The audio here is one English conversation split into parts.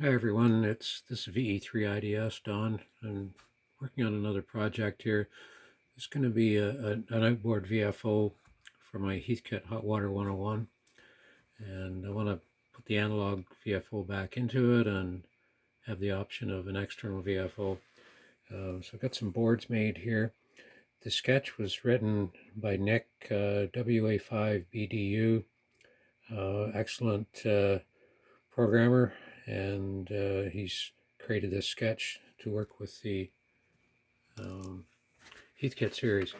Hi everyone, this is VE3IDS Don. I'm working on another project here. It's going to be an outboard VFO for my Heathkit Hot Water 101, and I want to put the analog VFO back into it and have the option of an external VFO. So I've got some boards made here. The sketch was written by Nick WA5BDU, excellent programmer, and he's created this sketch to work with the Heathkit series.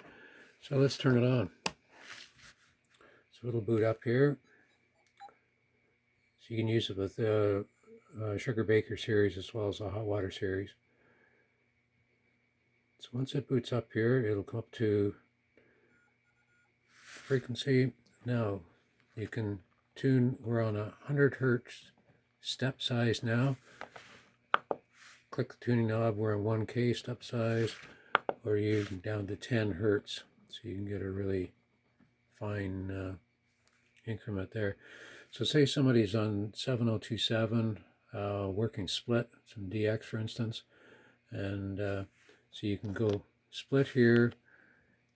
So let's turn it on. So it'll boot up here. So you can use it with the Sugar Baker series as well as the hot water series. So once it boots up here, it'll come up to frequency. Now you can tune, we're on 100 hertz step size now. Click the tuning knob, we're on 1K step size, or you can down to 10 hertz, so you can get a really fine increment there. So say somebody's on 7027 working split, some DX for instance, and so you can go split here.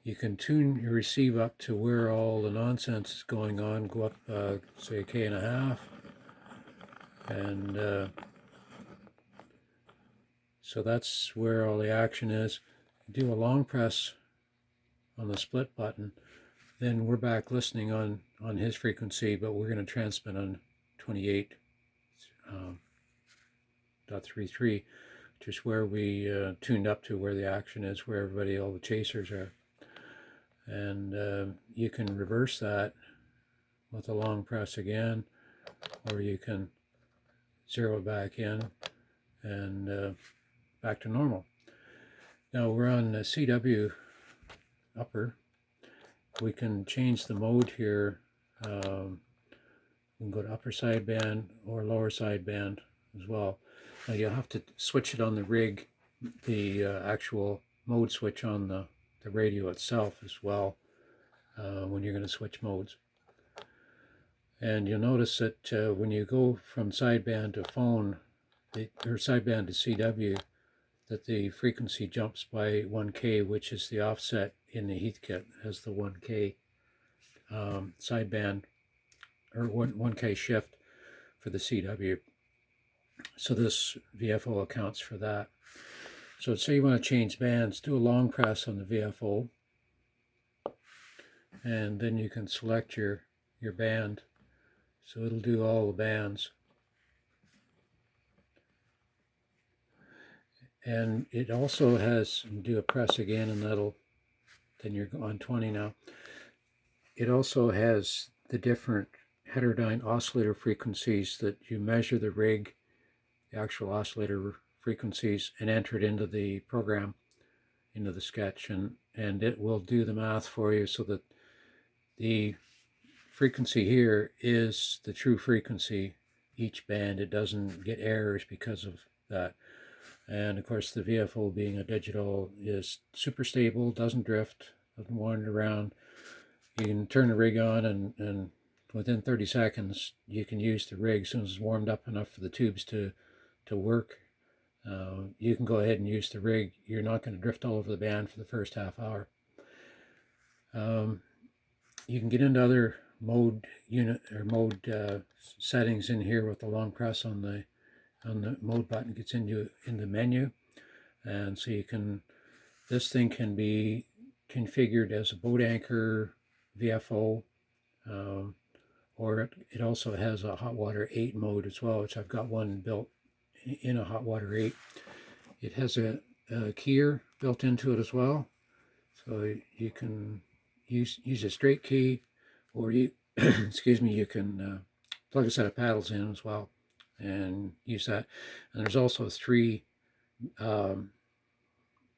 You can tune your receive up to where all the nonsense is going on, go up say K1/2, and so that's where all the action is. Do a long press on the split button, then we're back listening on his frequency, but we're going to transmit on 28.33, which is where we tuned up to where the action is, where everybody, all the chasers are. And you can reverse that with a long press again, or you can zero it back in and back to normal. Now we're on CW upper. We can change the mode here. We can go to upper sideband or lower sideband as well. Now you'll have to switch it on the rig, the actual mode switch on the radio itself as well when you're going to switch modes. And you'll notice that when you go from sideband to phone, or sideband to CW, that the frequency jumps by 1K, which is the offset in the Heathkit, has the 1K sideband, or 1K shift for the CW. So this VFO accounts for that. So say you want to change bands, do a long press on the VFO, and then you can select your band. So it'll do all the bands. And it also has, do a press again, and then you're on 20 now. It also has the different heterodyne oscillator frequencies that you measure the rig, the actual oscillator frequencies, and enter it into the program, into the sketch, and it will do the math for you so that the frequency here is the true frequency each band. It doesn't get errors because of that. And of course the VFO, being a digital, is super stable, doesn't drift, doesn't wander around. You can turn the rig on and within 30 seconds you can use the rig as soon as it's warmed up enough for the tubes to work. You can go ahead and use the rig. You're not going to drift all over the band for the first half hour. You can get into other mode settings in here with the long press on the mode button. Gets into the menu, and so you can, this thing can be configured as a boat anchor VFO, or it also has a hot water 8 mode as well, which I've got one built in a hot water 8. It has a keyer built into it as well, so you can use a straight key, or you excuse me, you can plug a set of paddles in as well and use that. And there's also 3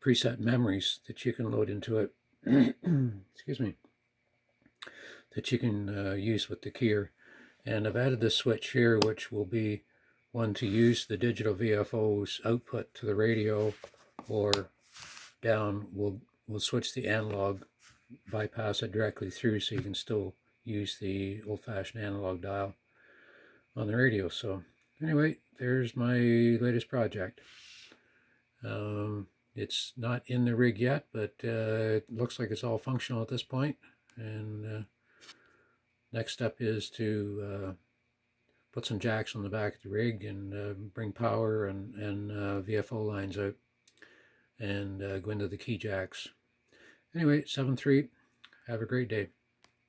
preset memories that you can load into it excuse me, that you can use with the keyer. And I've added this switch here, which will be one to use the digital VFO's output to the radio, or down we'll switch the analog, bypass it directly through, so you can still use the old-fashioned analog dial on the radio. So Anyway, there's my latest project. It's not in the rig yet, but it looks like it's all functional at this point. And next step is to put some jacks on the back of the rig and bring power and VFO lines out and go into the key jacks. Anyway, 7-3. Have a great day.